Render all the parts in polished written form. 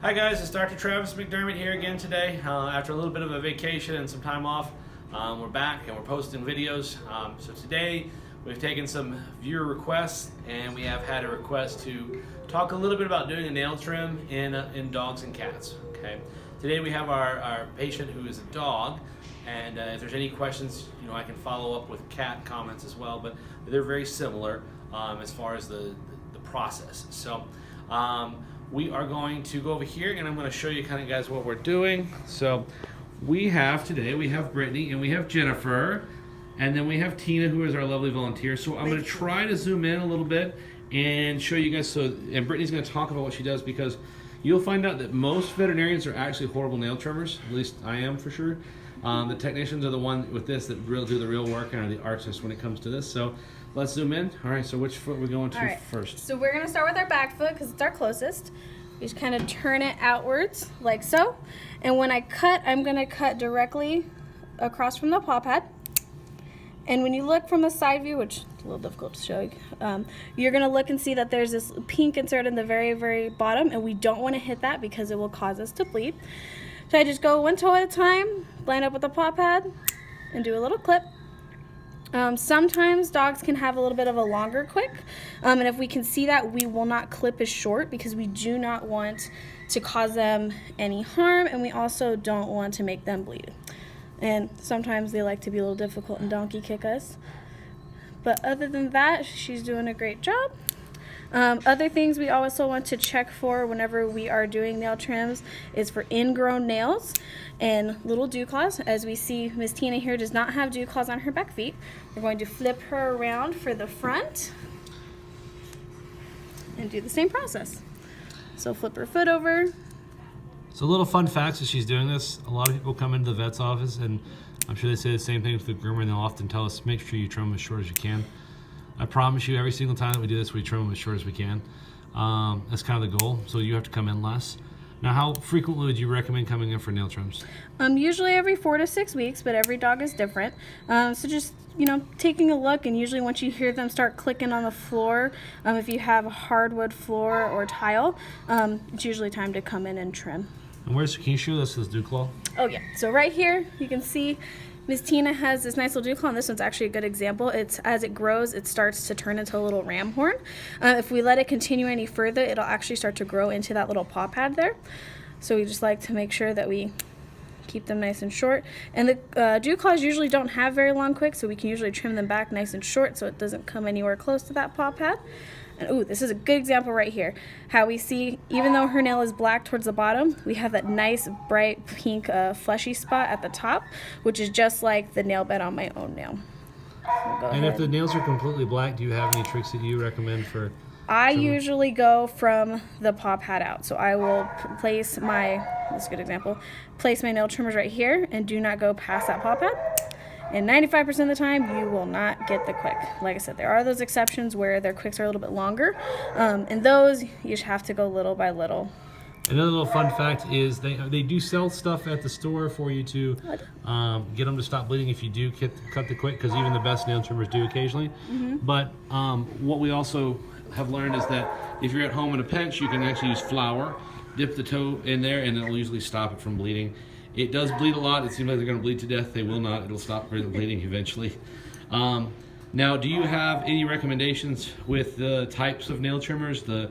Hi guys, it's Dr. Travis McDermott here again today. After a little bit of a vacation and some time off, we're back and we're posting videos. So today we've taken some viewer requests and we have had a request to talk a little bit about doing a nail trim in dogs and cats. Okay. Today we have our patient who is a dog, and if there's any questions, I can follow up with cat comments as well, but they're very similar as far as the process. So we are going to go over here and I'm going to show you kind of guys what we're doing. So we have Brittany and we have Jennifer, and then we have Tina, who is our lovely volunteer. So I'm going to try to zoom in a little bit and show you guys. And Brittany's going to talk about what she does, because you'll find out that most veterinarians are actually horrible nail trimmers. At least I am, for sure. The technicians are the one with this that do the real work and are the artists when it comes to this. So let's zoom in. All right, so which foot are we going to first? So we're going to start with our back foot because it's our closest. You just kind of turn it outwards like so. And when I cut, I'm going to cut directly across from the paw pad. And when you look from the side view, which is a little difficult to show you, you're going to look and see that there's this pink insert in the very, very bottom, and we don't want to hit that because it will cause us to bleed. So I just go one toe at a time, line up with the paw pad, and do a little clip. Sometimes dogs can have a little bit of a longer quick, and if we can see that, we will not clip as short because we do not want to cause them any harm, and we also don't want to make them bleed. And sometimes they like to be a little difficult and donkey kick us. But other than that, she's doing a great job. Other things we also want to check for whenever we are doing nail trims is for ingrown nails and little dew claws. As we see, Miss Tina here does not have dew claws on her back feet. We're going to flip her around for the front and do the same process. So flip her foot over. So a little fun facts as she's doing this. A lot of people come into the vet's office, and I'm sure they say the same thing to the groomer, and they'll often tell us, make sure you trim them as short as you can. I promise you, every single time that we do this, we trim them as short as we can. That's kind of the goal, so you have to come in less. Now, how frequently would you recommend coming in for nail trims? Usually every 4 to 6 weeks, but every dog is different. So just, taking a look, and usually once you hear them start clicking on the floor, if you have a hardwood floor or tile, it's usually time to come in and trim. And can you show us this dew claw? Oh yeah, so right here, you can see Miss Tina has this nice little dew claw, and this one's actually a good example. As it grows, it starts to turn into a little ram horn. If we let it continue any further, it'll actually start to grow into that little paw pad there. So we just like to make sure that we keep them nice and short. And the dew claws usually don't have very long quicks, so we can usually trim them back nice and short so it doesn't come anywhere close to that paw pad. And ooh, this is a good example right here. How we see, even though her nail is black towards the bottom, we have that nice bright pink fleshy spot at the top, which is just like the nail bed on my own nail. So and if the nails are completely black, do you have any tricks that you recommend for I usually go from the paw pad out. So I will place this is a good example, place my nail trimmers right here and do not go past that paw pad. And 95% of the time, you will not get the quick. Like I said, there are those exceptions where their quicks are a little bit longer. And those, you just have to go little by little. Another little fun fact is they do sell stuff at the store for you to get them to stop bleeding if you do cut the quick, because even the best nail trimmers do occasionally. Mm-hmm. But what we also have learned is that if you're at home in a pinch, you can actually use flour, dip the toe in there, and it'll usually stop it from bleeding. It does bleed a lot. It seems like they're going to bleed to death. They will not. It'll stop bleeding eventually. Now, do you have any recommendations with the types of nail trimmers? I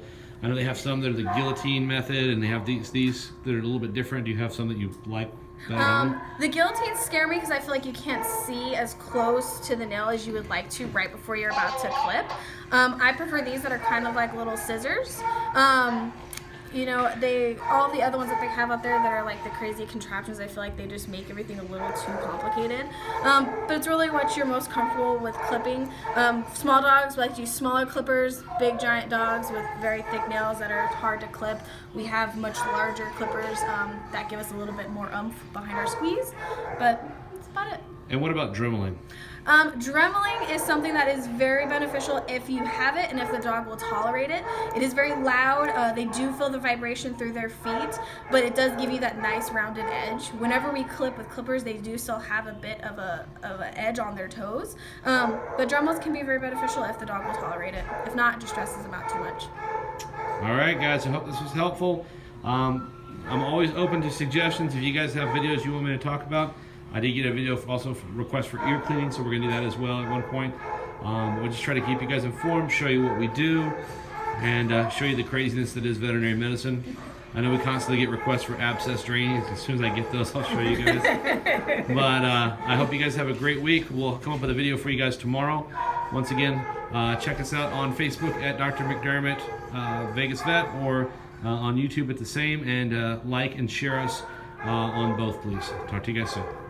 know they have some that are the guillotine method, and they have these that are a little bit different. Do you have some that you like better? The guillotines scare me because I feel like you can't see as close to the nail as you would like to right before you're about to clip. I prefer these that are kind of like little scissors. All the other ones that they have out there that are like the crazy contraptions, I feel like they just make everything a little too complicated. But it's really what you're most comfortable with clipping. Small dogs, we like to use smaller clippers. Big giant dogs with very thick nails that are hard to clip, we have much larger clippers that give us a little bit more oomph behind our squeeze. But that's about it. And what about dremeling? Dremeling is something that is very beneficial if you have it and if the dog will tolerate it. It is very loud. They do feel the vibration through their feet, but it does give you that nice rounded edge. Whenever we clip with clippers, they do still have a bit of an edge on their toes. But Dremels can be very beneficial if the dog will tolerate it. If not, it just stresses them out too much. All right, guys, I hope this was helpful. I'm always open to suggestions. If you guys have videos you want me to talk about, I did get a video also request for ear cleaning, so we're gonna do that as well at one point. We'll just try to keep you guys informed, show you what we do, and show you the craziness that is veterinary medicine. I know we constantly get requests for abscess drainings. As soon as I get those, I'll show you guys. But I hope you guys have a great week. We'll come up with a video for you guys tomorrow. Once again, check us out on Facebook at Dr. McDermott Vegas Vet, or on YouTube at the same, and like and share us on both, please. Talk to you guys soon.